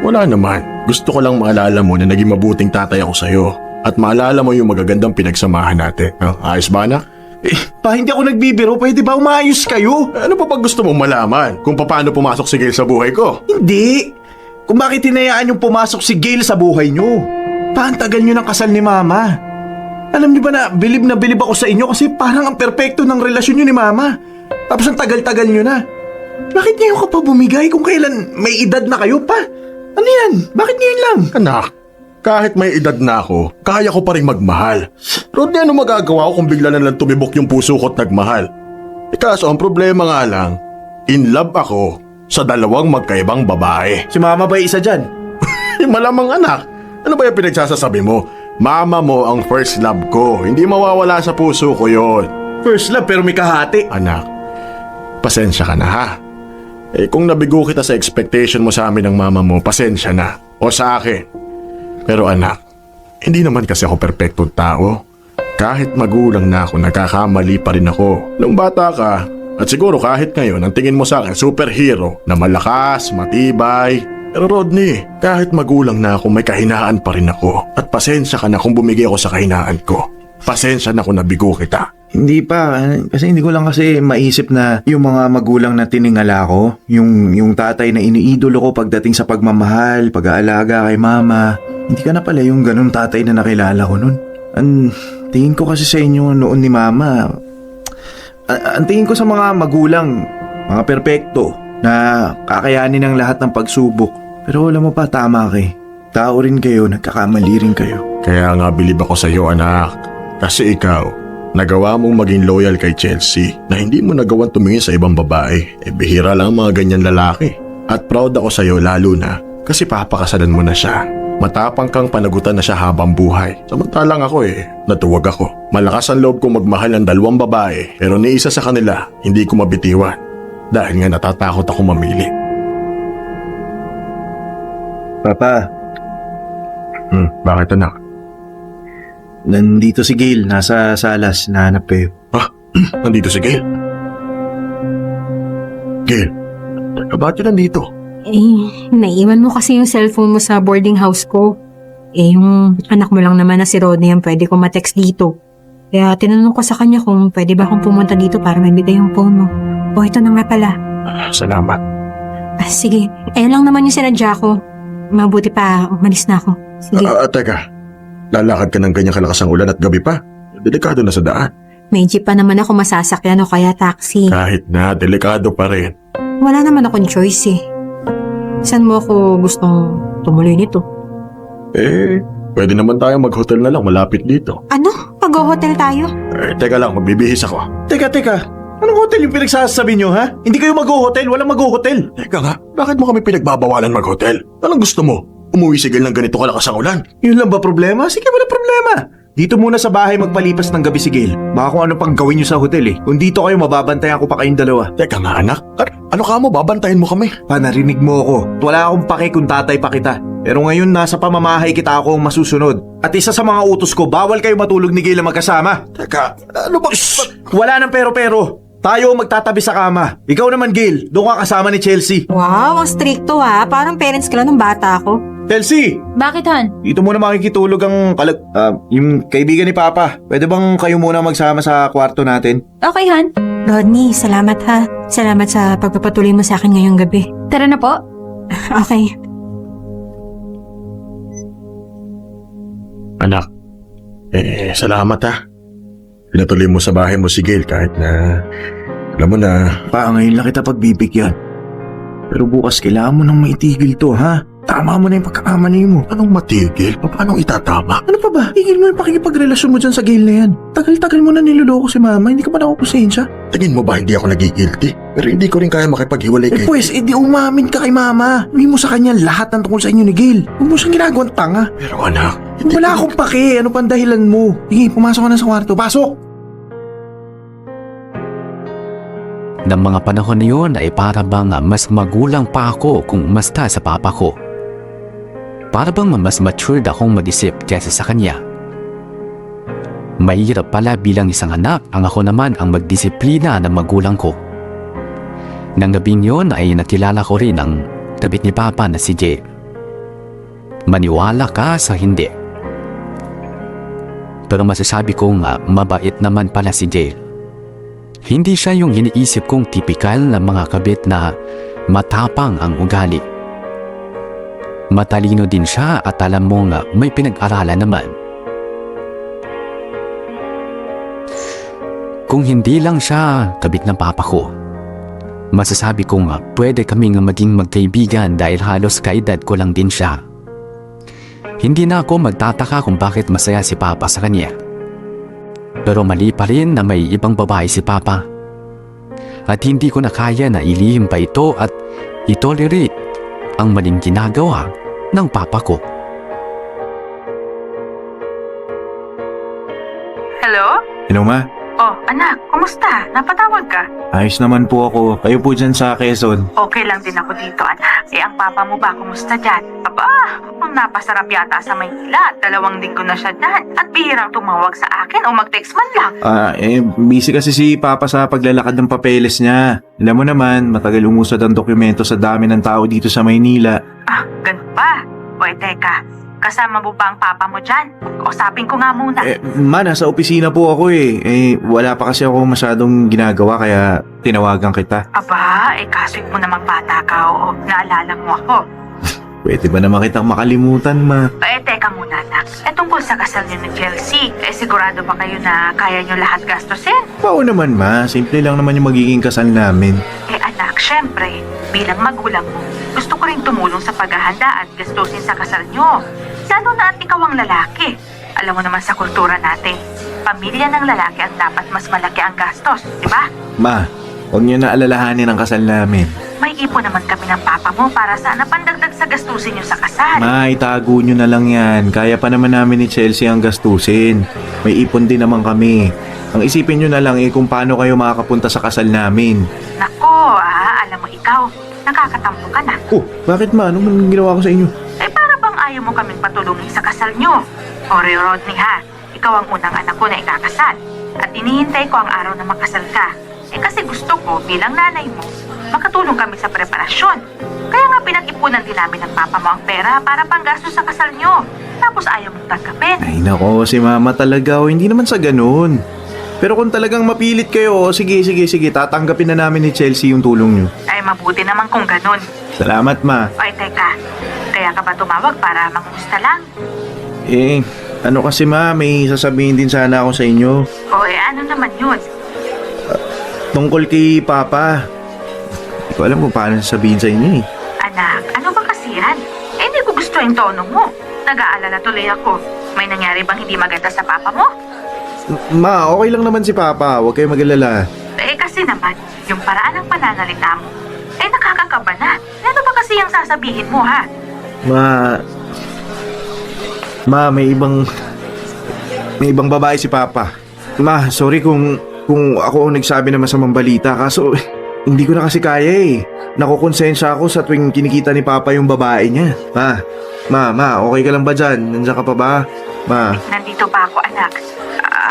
Speaker 6: Wala naman. Gusto ko lang maalala mo na naging mabuting tatay ako sa'yo. At maalala mo yung magagandang pinagsamahan natin. Ayos ba, anak?
Speaker 3: Pa, hindi ako nagbibiro. Pwede ba umayos kayo?
Speaker 6: Ano pa gusto mong malaman? Kung paano pumasok si Gail sa buhay ko?
Speaker 3: Hindi. Kung bakit hinayaan yung pumasok si Gail sa buhay nyo. Pa, ang tagal nyo ng kasal ni Mama. Alam niyo ba na bilib ako sa inyo kasi parang ang perpekto ng relasyon nyo ni Mama. Tapos ang tagal-tagal nyo na. Bakit ngayon ka pa bumigay kung kailan may edad na kayo pa? Ano yan? Bakit ngayon lang?
Speaker 6: Anak, kahit may edad na ako, kaya ko pa rin magmahal. Rodney, ano magagawa ko kung bigla na lang tumibok yung puso ko at nagmahal? Kaso ang problema nga lang, in love ako sa 2 magkaibang babae.
Speaker 3: Si Mama ba isa dyan?
Speaker 6: Malamang anak, ano ba yung pinagsasasabi mo? Mama mo ang first love ko, hindi mawawala sa puso ko yon.
Speaker 3: First love pero may kahati.
Speaker 6: Anak, pasensya ka na ha. Kung nabigo kita sa expectation mo sa amin ng mama mo, pasensya na. O sa akin. Pero anak, hindi naman kasi ako perpektong tao. Kahit magulang na ako, nagkakamali pa rin ako. Nung bata ka, at siguro kahit ngayon, ang tingin mo sa akin, superhero na malakas, matibay. Pero Rodney, kahit magulang na ako, may kahinaan pa rin ako. At pasensya ka na kung bumigay ako sa kahinaan ko. Pasensya na kung nabigo kita.
Speaker 3: Hindi pa, kasi hindi ko lang kasi maisip na yung mga magulang na tiningala ko, yung tatay na iniidolo ko pagdating sa pagmamahal, pag-aalaga kay mama, hindi ka na pala yung ganun tatay na nakilala ko nun. Ang tingin ko kasi sa inyo noon ni mama, ang tingin ko sa mga magulang, mga perpekto, na kakayanin ang lahat ng pagsubok. Pero alam mo pa, tama ka eh. Tao rin kayo, nagkakamali rin kayo.
Speaker 6: Kaya nga bilib ako sa iyo, anak. Kasi ikaw, nagawa mong maging loyal kay Chelsea na hindi mo nagawang tumingin sa ibang babae. Bihira lang mga ganyan lalaki. At proud ako sa iyo lalo na kasi papakasalan mo na siya. Matapang kang panagutan na siya habang buhay. Samantalang ako natuwag ako. Malakas ang loob kong magmahal ng 2 babae pero ni isa sa kanila hindi ko mabitiwan. Dahil nga natatakot ako mamili.
Speaker 3: Papa,
Speaker 6: Bakit anak?
Speaker 3: nandito si Gail, nasa salas, nahanap kayo.
Speaker 6: Nandito si Gail. Gail, bakit yun nandito?
Speaker 7: Naiwan mo kasi yung cellphone mo sa boarding house ko. Yung anak mo lang naman na si Rodney ang pwede ko matext dito. Kaya tinanong ko sa kanya kung pwede ba akong pumunta dito para maibigay yung phone mo. O ito na nga pala.
Speaker 6: Salamat.
Speaker 7: Sige, ayun lang naman yung sinadya ko. Mabuti pa, umalis na ako. Sige,
Speaker 6: Teka. Lalakad ka ng ganyang kalakas ang ulan at gabi pa. Delikado na sa daan.
Speaker 7: may jeep pa naman ako masasakyan o kaya taxi.
Speaker 6: Kahit na, delikado pa rin.
Speaker 7: Wala naman akong choice eh. Saan mo ako gustong tumuloy nito?
Speaker 6: Pwede naman tayo mag-hotel na lang malapit dito.
Speaker 7: Ano? Mag-hotel tayo?
Speaker 6: Teka lang, magbibihis ako.
Speaker 3: Teka. Anong hotel yung pinagsasabi nyo, ha? Hindi kayo mag-hotel. Walang mag-hotel.
Speaker 6: Teka nga, bakit mo kami pinagbabawalan mag-hotel? Anong gusto mo? Umuwi sigil ng ganito kalakas ang ulan?
Speaker 3: Yun lang ba problema? Sige, wala problema. Dito muna sa bahay magpalipas ng gabi si Gail. Baka kung ano pang gawin nyo sa hotel eh. Kung dito kayo, mababantayan ko pa kayong dalawa.
Speaker 6: Teka nga anak, ano ka mo? Babantayin mo kami.
Speaker 3: Narinig mo ako. Wala akong pake kung tatay pa kita. Pero ngayon nasa pamamahay kita ako ang masusunod. At isa sa mga utos ko, bawal kayo matulog ni Gail na magkasama.
Speaker 6: Teka, ano ba?
Speaker 3: Wala nang pero-pero. Tayo ang magtatabi sa kama. Ikaw naman, Gail. Doon ka kasama ni Chelsea.
Speaker 7: Wow, ang stricto ha. Parang parents ka lang nung bata ako.
Speaker 3: Chelsea!
Speaker 4: Bakit, Han?
Speaker 3: Dito muna makikitulog ang yung kaibigan ni Papa. Pwede bang kayo muna magsama sa kwarto natin?
Speaker 4: Okay, Han.
Speaker 7: Rodney, salamat ha. Salamat sa pagpapatuloy mo sa akin ngayong gabi.
Speaker 4: Tara na po.
Speaker 7: Okay.
Speaker 6: Anak, salamat ha. Pinatuloy mo sa bahay mo si Gail kahit na, alam mo na,
Speaker 3: Pa, ngayon lang kita pagbibigyan. Pero bukas kailangan mo nang maitigil to, ha? Tama mo na yung pagkakamali mo.
Speaker 6: anong matigil? Paano itatama?
Speaker 3: Ano pa ba? Tigil mo yung pakikipagrelasyon mo dyan sa Gail na yan. Tagal-tagal mo na niloloko si Mama. Hindi ka pa nakukonsensya.
Speaker 6: Tingin mo ba hindi ako nagigilty? Pero hindi ko rin kaya makipaghiwalay kay...
Speaker 3: Pues, edi umamin ka kay Mama. Sabihin mo sa kanya lahat ng tungkol sa inyo ni Gail. Huwag mo siyang ginagawang tanga.
Speaker 6: Pero anak, hindi
Speaker 3: Wala akong pake. Ano pang dahilan mo? Sige, pumasok ka na sa kwarto. Pasok!
Speaker 1: Ng mga panahon na yun ay para bang mas magulang pa ako kung masta sa papa ko. Para bang mas matured akong mag-isip kaysa sa kanya. Mahirap pala bilang isang anak ang ako naman ang magdisiplina ng magulang ko. Nang gabing yun ay nakilala ko rin ang tabit ni Papa na si Jay. Maniwala ka sa hindi. Pero masasabi kong mabait naman pala si Jay. Hindi siya yung iniisip kong tipikal na mga kabit na matapang ang ugali. Matalino din siya at alam mo nga may pinag-aralan naman. Kung hindi lang siya kabit ng papa ko, masasabi ko nga pwede kaming maging magkaibigan dahil halos kaedad ko lang din siya. Hindi na ako magtataka kung bakit masaya si Papa sa kanya. Pero mali pa rin na may ibang babae si Papa. At hindi ko na kaya na ilihim pa ito at itolerate ang maling ginagawa ng Papa ko.
Speaker 8: Hello?
Speaker 3: Hello, Ma.
Speaker 8: Oh, anak, kumusta? Napatawag ka?
Speaker 3: Ayos naman po ako. Kayo po dyan sa Quezon.
Speaker 8: Okay lang din ako dito, anak. Ang papa mo ba, kumusta dyan? Aba, napasarap yata sa Maynila. 2 linggo na siya dyan. At bihirang tumawag sa akin o mag-text man lang.
Speaker 3: Busy kasi si Papa sa paglalakad ng papeles niya. Alam mo naman, matagal umusad ang dokumento sa dami ng tao dito sa Maynila.
Speaker 8: Ganun ba? O, teka. Kasama mo ba ang papa mo dyan? Usapin ko nga muna.
Speaker 3: Ma, nasa opisina po ako eh. Wala pa kasi ako masyadong ginagawa kaya tinawagan kita.
Speaker 8: Aba, kasweet mo namang bata ka, oo. Naalala mo ako.
Speaker 3: Pwede ba naman kitang makalimutan, Ma?
Speaker 8: Teka muna, anak. Tungkol sa kasal niyo ni Chelsea, sigurado ba kayo na kaya niyo lahat gastusin?
Speaker 3: Oo naman, Ma. Simple lang naman yung magiging kasal namin.
Speaker 8: Anak, syempre, bilang magulang mo, gusto ko rin tumulong sa paghahanda at gastusin sa kasal niyo. Lalo na at ikaw ang lalaki. Alam mo naman sa kultura natin, pamilya ng lalaki ang dapat mas malaki ang gastos, di ba?
Speaker 3: Ma, huwag niyo na alalahanin ang kasal namin.
Speaker 8: May ipon naman kami ng papa mo para sana pandagdag sa gastusin niyo sa kasal.
Speaker 3: Ma, itago niyo na lang yan. Kaya pa naman namin ni Chelsea ang gastusin. May ipon din naman kami. Ang isipin niyo na lang kung paano kayo makakapunta sa kasal namin.
Speaker 8: Nako, alam mo ikaw, nakakatampo ka na.
Speaker 3: Oh, bakit, Ma? Anong ginawa ko sa inyo?
Speaker 8: Para bang ayaw mo kaming patulungin sa kasal niyo? Ore Rodney ha, ikaw ang unang anak ko na ikakasal. At inihintay ko ang araw na makasal ka. Kasi gusto ko bilang nanay mo, makatulong kami sa preparasyon. Kaya nga pinag-ipunan din namin ng papa mo ang pera para panggastos sa kasal niyo. tapos ayaw mong tanggapin.
Speaker 3: Ay nako, si mama talaga. Hindi naman sa ganun. Pero kung talagang mapilit kayo, sige, tatanggapin na namin ni Chelsea yung tulong nyo.
Speaker 8: Ay mabuti naman kung ganun.
Speaker 3: Salamat, ma.
Speaker 8: Ay teka, kaya ka ba tumawag para mangumusta lang?
Speaker 3: Ano kasi ma, may sasabihin din sana ako sa inyo.
Speaker 8: O ano naman yun?
Speaker 3: Tungkol kay Papa. Hindi ko alam kung paano sasabihin sa inyo eh.
Speaker 8: Anak, ano ba kasi yan? Hindi ko gusto yung tono mo. Nag-aalala tuloy ako. May nangyari bang hindi maganda sa papa mo?
Speaker 3: Ma, okay lang naman si Papa. Huwag kayo mag-alala.
Speaker 8: Kasi naman, yung paraan ng pananalita mo, nakakakaba na. Ano ba kasi yung sasabihin mo, ha?
Speaker 3: Ma, may ibang babae si Papa. Ma, sorry kung ako ang nagsabi ng masamang balita. Kaso, hindi ko na kasi kaya eh. Nakukonsensya ako sa tuwing kinikita ni Papa yung babae niya. Ma, okay ka lang ba dyan? Nandiyan ka pa ba? Ma.
Speaker 8: Nandito pa ako, anak.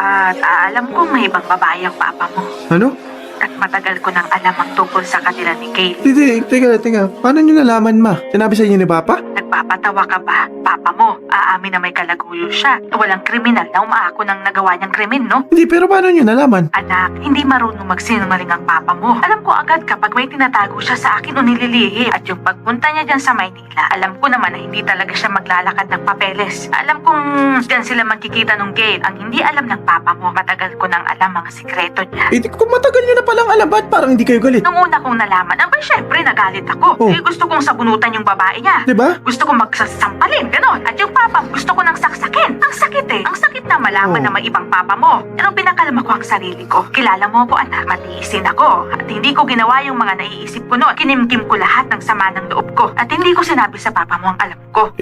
Speaker 8: At alam ko may ibang babae ang papa mo.
Speaker 3: Ano?
Speaker 8: At matagal ko nang alam ang tungkol sa kanila ni Kate.
Speaker 3: Teka. Paano nyo nalaman, ma? Sinabi sa inyo ni Papa?
Speaker 8: Nagpapatawa ka ba? Papa mo, aamin na may kalaguyo siya. Walang kriminal na umaako ng nagawa niyang krimen, no?
Speaker 3: Hindi, pero paano nyo nalaman?
Speaker 8: Anak, hindi marunong magsinungaling ang papa mo. Alam ko agad kapag may tinatago siya sa akin o nililihim. At yung pagpunta niya dyan sa Maynila, alam ko naman na hindi talaga siya maglalakad ng papeles. Alam kong dyan sila magkikita nung Kate. Ang hindi alam ng papa mo, matagal ko nang alam ang sikreto niya.
Speaker 3: Kung matagal nyo na palang alam, ba't parang hindi kayo galit?
Speaker 8: Nung una kong nalaman, syempre nagalit ako.
Speaker 3: Oh.
Speaker 8: Gusto kong sabunutan yung babae niya.
Speaker 3: Diba?
Speaker 8: Gusto kong magsasampalin, ganon. At yung papa, gusto ko nang saksakin. Ang sakit eh. Ang sakit na malaman
Speaker 3: Oh.
Speaker 8: na may ibang papa mo. Pero pinakalma ko ang sarili ko. Kilala mo ako, anak. Matiisin ako. At hindi ko ginawa yung mga naiisip ko noon. Kinimkim ko lahat ng sama ng loob ko. At hindi ko sinabi sa papa mo ang alam ko.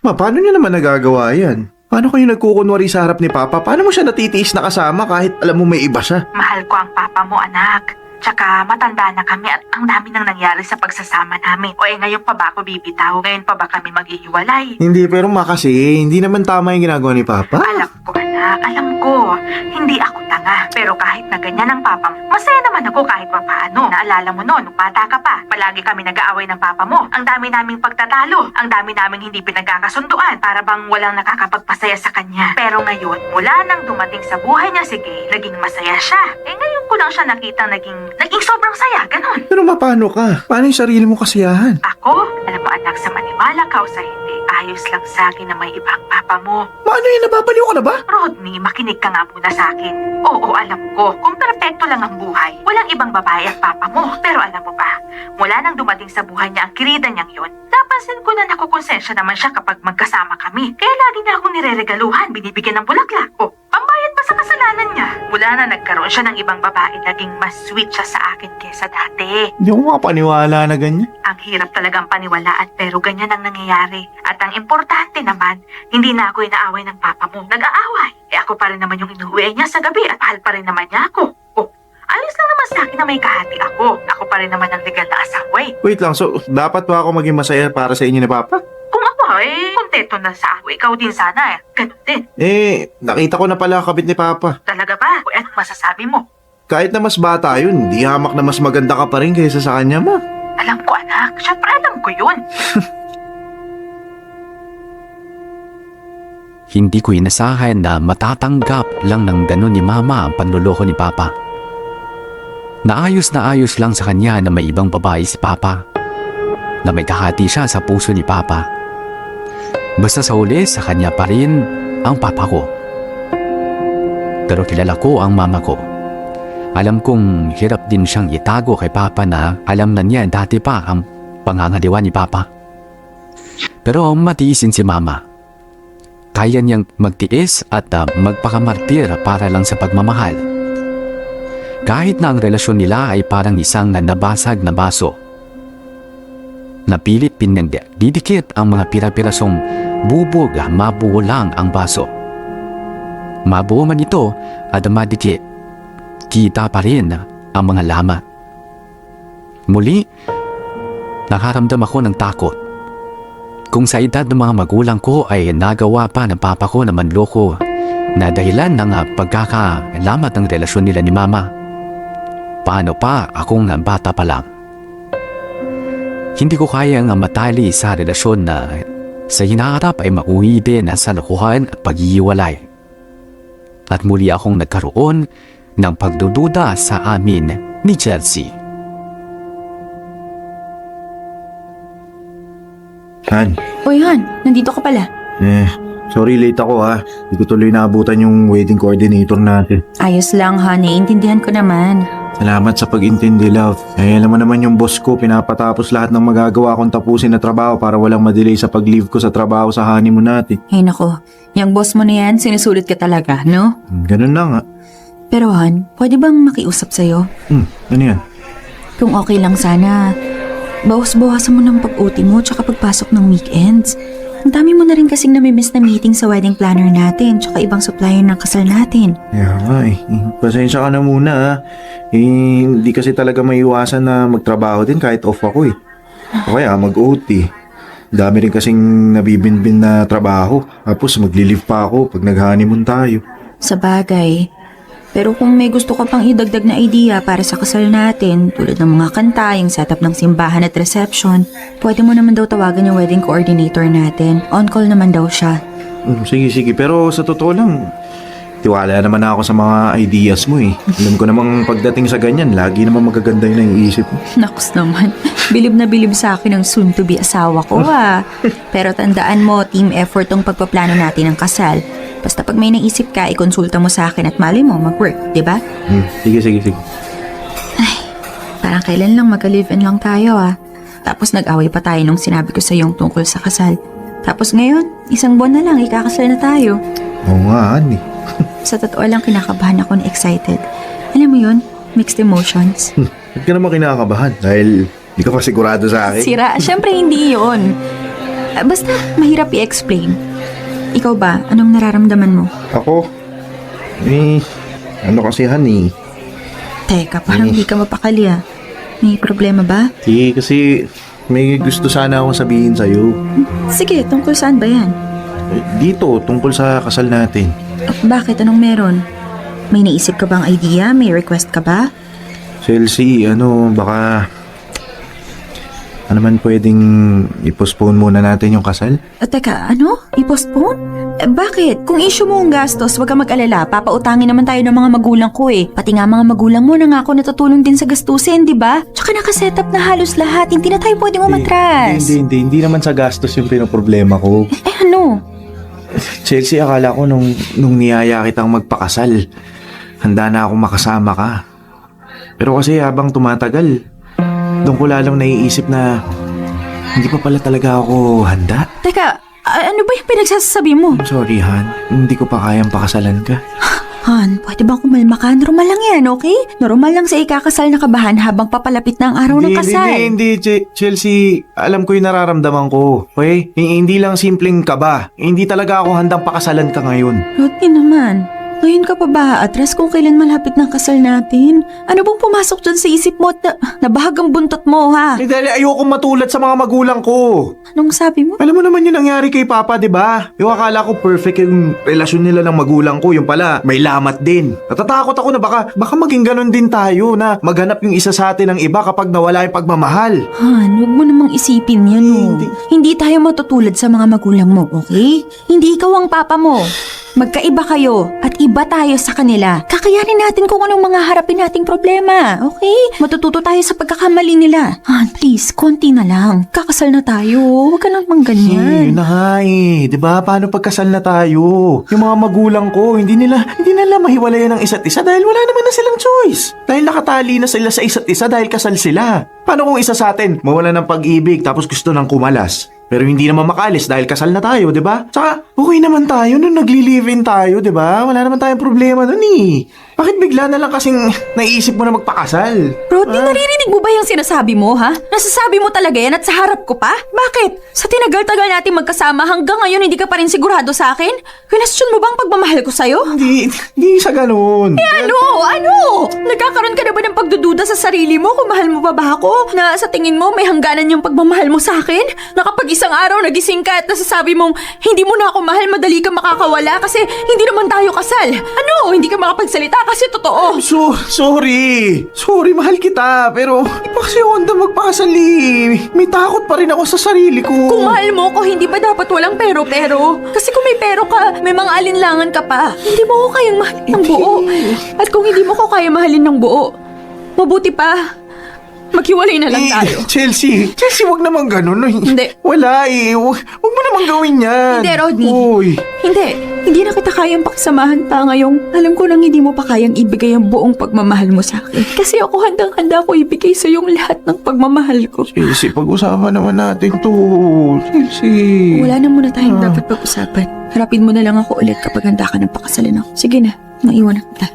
Speaker 3: Ma, paano nyo naman nagagawa yan? Paano kayo nagkukunwari sa harap ni Papa? Paano mo siya natitiis na kasama kahit alam mo may iba siya?
Speaker 8: Mahal ko ang papa mo, anak. Tsaka matanda na kami at ang dami nang nangyari sa pagsasama namin. Ngayon pa ba ako bibitaw? Ngayon pa ba kami maghihiwalay?
Speaker 3: Hindi, pero ma kasi, hindi naman tama yung ginagawa ni Papa.
Speaker 8: Alam ko, anak. Alam ko. Hindi ako tanga. Pero kahit na ganyan ang papa mo, masaya naman ako kahit pa paano. Naalala mo noon, nung bata ka pa, palagi kami nag-aaway ng papa mo. Ang dami naming pagtatalo. Ang dami naming hindi pinagkakasunduan. Para bang walang nakakapagpasaya sa kanya. Pero ngayon, mula nang dumating sa buhay niya si Gay, naging masaya siya. Ngayon ko lang siya nakita naging sobrang saya. Ganon.
Speaker 3: Pero ma, paano ka? Paano yung sarili mo kasiyahan?
Speaker 8: Ako, alam mo anak, sa maniwala ka o sa hindi, ayos lang sa akin na may ibang papa mo.
Speaker 3: Paano yun? Nababaliw ka na ba?
Speaker 8: Rodney, makinig ka nga muna sa akin. Oo, alam ko. Kung perpekto lang ang buhay, walang ibang babae at papa mo. Pero alam mo ba, mula nang dumating sa buhay niya ang kirida niyang yun, napansin ko na nakukonsensya naman siya kapag magkasama kami. Kaya lagi niya akong nireregaluhan, binibigyan ng bulaklak. Pambayad pa sa kasalanan niya. Mula na nagkaroon siya ng ibang babae, naging mas sweet siya sa akin kesa dati.
Speaker 3: Hindi ako makapaniwala na ganyan.
Speaker 8: Ang hirap talagang paniwalaan pero ganyan ang nangyayari. At ang importante naman, hindi na ako inaaway ng papa mo. Nag-aaway. Ako pa rin naman yung inuwi niya sa gabi at mahal pa rin naman niya ako. Alis lang naman sa akin na may kahati ako. Ako pa rin naman ang legal na asawa eh.
Speaker 3: Wait lang, so dapat ba ako maging masaya para sa inyo ni Papa?
Speaker 8: Kung ako kontento na sa ako, ikaw din sana Ganun din.
Speaker 3: Nakita ko na pala kabit ni Papa.
Speaker 8: Talaga ba? Anong masasabi mo?
Speaker 3: Kahit na mas bata yun, di hamak na mas maganda ka pa rin kaysa sa kanya, ma.
Speaker 8: Alam ko anak, syempre alam ko yun.
Speaker 1: Hindi ko inasahan na matatanggap lang ng ganon ni Mama ang panluloko ni Papa. Naayos lang sa kanya na may ibang babae si Papa. Na may kahati siya sa puso ni Papa. Basta sa huli, sa kanya pa rin ang Papa ko. Pero kilala ko ang Mama ko. Alam kong hirap din siyang itago kay Papa na alam na niya dati pa ang pangangaliwa ni Papa. Pero matiisin si Mama. Kaya niyang magtiis at magpakamartir para lang sa pagmamahal. Kahit na ang relasyon nila ay parang isang nabasag na baso. Napilit didikit ang mga pira-pirasong bubog, mabuo lang ang baso. Mabuo man ito at madikit, kita pa rin ang mga lama. Muli, nakaramdam ako ng takot. Kung sa edad ng mga magulang ko ay nagawa pa ng papa ko na manloko na dahilan ng pagkakalamat ng relasyon nila ni Mama, paano pa akong bata pa lang? Hindi ko kayang matali sa relasyon na Sa hinaharap ay makuhi din ang salukuhan at paghihiwalay. At muli akong nagkaroon ng pagdududa sa amin ni Chelsea.
Speaker 3: Han,
Speaker 4: Uy, Han, nandito ka pala.
Speaker 3: sorry late ako ha. Hindi ko tuloy naabutan yung wedding coordinator natin.
Speaker 4: Ayos lang, Han. Naiintindihan ko naman.
Speaker 3: Salamat sa pag-intindi, love. Alam mo naman yung boss ko, pinapatapos lahat ng magagawa kong tapusin na trabaho para walang madelay sa pag-leave ko sa trabaho sa honeymoon natin.
Speaker 4: Ay nako, yung boss mo na yan, sinusulit ka talaga, no?
Speaker 3: Ganun na nga.
Speaker 4: Pero Han, pwede bang makiusap sa'yo?
Speaker 3: Ano yan?
Speaker 4: Kung okay lang sana, bawas-bawasan mo ng pag-OT mo tsaka pagpasok ng weekends. Ang dami mo na rin kasing namimiss na meeting sa wedding planner natin tsaka ibang supplier ng kasal natin.
Speaker 3: Kaya nga pasensya ka na muna ha. Hindi kasi talaga maiwasan na magtrabaho din kahit off ako O kaya mag-OT. Dami rin kasing nabibinbin na trabaho. Tapos magli-leave pa ako pag nag-honeymoon tayo.
Speaker 4: Sa bagay. Pero kung may gusto ka pang idagdag na idea para sa kasal natin, tulad ng mga kanta, yung setup ng simbahan at reception, pwede mo naman daw tawagan yung wedding coordinator natin. On call naman daw siya.
Speaker 3: Sige. Pero sa totoo lang, tiwala naman ako sa mga ideas mo Alam ko namang pagdating sa ganyan, lagi naman magaganda yung naiisip mo.
Speaker 4: Nakus naman, bilib na bilib sa akin ang soon-to-be asawa ko Pero tandaan mo, team effort tong pagpaplano natin ng kasal. Basta pag may naisip ka, ikonsulta mo sa akin at mali mo mag-work, di ba?
Speaker 3: Sige.
Speaker 4: Parang kailan lang magka-live-in lang tayo Tapos nag-away pa tayo nung sinabi ko sa yung tungkol sa kasal. Tapos ngayon, 1 buwan na lang, ikakasal na tayo.
Speaker 3: Oo nga, honey.
Speaker 4: Sa totoo lang, kinakabahan ako na excited. Alam mo yun, mixed emotions.
Speaker 3: Ba't ka naman kinakabahan? Dahil di ka pa sigurado sa akin?
Speaker 4: Sira, syempre hindi yun. Basta mahirap i-explain. Ikaw ba, anong nararamdaman mo?
Speaker 3: Ako? Ano kasi honey?
Speaker 4: Teka, parang hindi ka mapakali May problema ba?
Speaker 3: Kasi may gusto sana akong sabihin sa'yo.
Speaker 4: Sige, tungkol saan ba yan?
Speaker 3: Dito, tungkol sa kasal natin.
Speaker 4: Bakit? Anong meron? May naisip ka bang idea? May request ka ba?
Speaker 3: Chelsea, baka... Ano man pwedeng i-postpone muna natin yung kasal?
Speaker 4: Teka, ano? I-postpone? Bakit? Kung issue mo ang gastos, wag ka mag-alala. Papautangin naman tayo ng mga magulang ko Pati nga mga magulang mo na nga ako natutulong din sa gastusin, di ba? Tsaka nakasetup na halos lahat. Hindi na tayo pwedeng umatras.
Speaker 3: Hindi naman sa gastos yung pinoproblema ko.
Speaker 4: Ano?
Speaker 3: Chelsea, akala ko nung niyaya kitang magpakasal, handa na akong makasama ka. Pero kasi habang tumatagal, doon ko lalong naiisip na hindi pa pala talaga ako handa.
Speaker 4: Teka, ano ba yung pinagsasabi mo?
Speaker 3: I'm sorry, Han. Hindi ko pa kayang pakasalan ka.
Speaker 4: Han, pwede bang kumalma ka? Normal lang yan, okay? Normal lang sa ikakasal na kabahan habang papalapit na ang araw ng kasal.
Speaker 3: Hindi, Chelsea. Alam ko yung nararamdaman ko. Okay? Hindi lang simpleng kaba. Hindi talaga ako handang pakasalan ka ngayon.
Speaker 4: Rodney naman. Ngayon ka pa ba atras kung kailan malapit ng kasal natin? Ano bang pumasok dyan sa isip mo at nabahagang buntot mo, ha?
Speaker 3: Dahil ayokong matulad sa mga magulang ko.
Speaker 4: Anong sabi mo?
Speaker 3: Alam mo naman yung nangyari kay Papa, di ba? Yung akala ko perfect yung relasyon nila ng magulang ko. Yung pala, may lamat din. Natatakot ako na baka maging ganun din tayo na maghanap yung isa sa atin ng iba kapag nawala yung pagmamahal.
Speaker 4: Han, huwag mo namang isipin yan, Hindi tayo matutulad sa mga magulang mo, okay? Hindi ikaw ang papa mo. Magkaiba kayo at iba tayo sa kanila. Kakayanin natin kung anong mga harapin nating problema, okay? Matututo tayo sa pagkakamali nila. Han, please, konti na lang. Kakasal na tayo. Huwag ka namang ganyan.
Speaker 3: Yun na nga Diba? Paano pagkasal na tayo? Yung mga magulang ko, hindi nila mahiwalayan ng isa't isa dahil wala naman na silang choice. Dahil nakatali na sila sa isa't isa dahil kasal sila. Paano kung isa sa atin mawala ng pag-ibig tapos gusto ng kumalas? Pero hindi naman makalis dahil kasal na tayo, di ba? Saka, okay naman tayo nung nagli-live-in tayo, di ba? Wala naman tayong problema nun Bakit bigla na lang kasing naisip mo na magpakasal?
Speaker 4: Rodney, naririnig mo ba yung sinasabi mo, ha? Nasasabi mo talaga yan at sa harap ko pa? Bakit? Sa tinagal-tagal natin magkasama hanggang ngayon hindi ka pa rin sigurado sa akin? Kinestyon mo bang pagmamahal ko sa'yo?
Speaker 3: Hindi sa ganun.
Speaker 4: Ano? Nagkakaroon ka na ba ng pagdududa sa sarili mo kung mahal mo pa ba ako? Na sa tingin mo may hangganan yung pagmamahal mo sa akin? Na kapag isang araw nagising ka at nasasabi mong hindi mo na ako mahal, madali ka makakawala kasi hindi naman tayo kasal. Ano? Hindi ka makapagsalita kasi totoo.
Speaker 3: Sorry. Sorry, mahal kita. Pero hindi pa kasi ako handa magpakasal eh. May takot pa rin ako sa sarili ko.
Speaker 4: Kung mahal mo ko, hindi ba dapat walang pero-pero? Kasi kung may pero ka, may mga alinlangan ka pa. Hindi mo ko kayang mahalin ng buo. At kung hindi mo ko kaya mahalin ng buo, mabuti pa, maghiwalay na lang tayo.
Speaker 3: Chelsea, wag naman ganun.
Speaker 4: Hindi.
Speaker 3: Wala eh. Wag mo naman gawin yan.
Speaker 4: Hindi, Rodney.
Speaker 3: Uy.
Speaker 4: Hindi na kita kayang pakisamahan pa ngayong alam ko nang hindi mo pa kayang ibigay ang buong pagmamahal mo sa akin. Kasi ako handang-handa ko ibigay sa yung lahat ng pagmamahal ko.
Speaker 3: Chelsea, pag-usapan naman natin to. Chelsea.
Speaker 4: Wala na muna tayong dapat pag-usapan. Harapin mo na lang ako ulit kapag handa ka ng pakasalin ako. Sige na, maiwan na kita.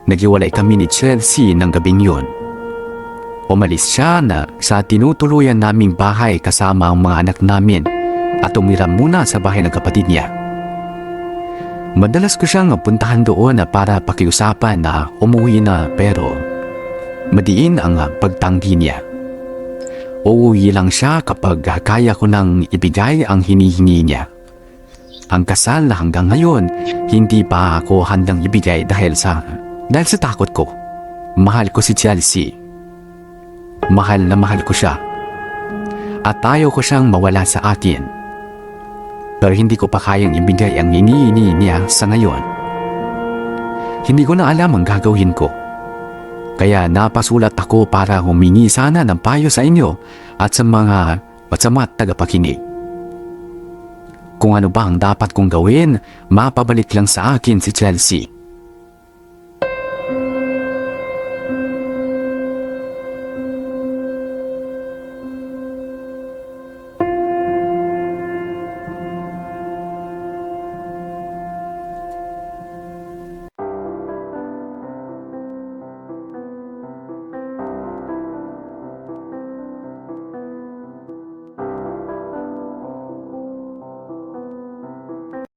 Speaker 1: Naghiwalay kami ni Chelsea ng gabing yun. Umalis siya na sa tinutuluyan naming bahay kasama ang mga anak namin at umira muna sa bahay ng kapatid niya. Madalas ko siyang puntahan doon para pakiusapan na umuwi na pero madiin ang pagtanggi niya. Uuwi lang siya kapag kaya ko nang ibigay ang hinihingi niya. Ang kasal na hanggang ngayon hindi pa ako handang ibigay dahil sa takot ko. Mahal ko si Chelsea. Mahal na mahal ko siya. At ayaw ko siyang mawala sa akin. Pero hindi ko pa kayang ibigay ang hinihingi niya sa ngayon. Hindi ko na alam ang gagawin ko. Kaya napasulat ako para humingi sana ng payo sa inyo at sa mga tagapakinig. Kung ano ba ang dapat kong gawin, mapabalik lang sa akin si Chelsea.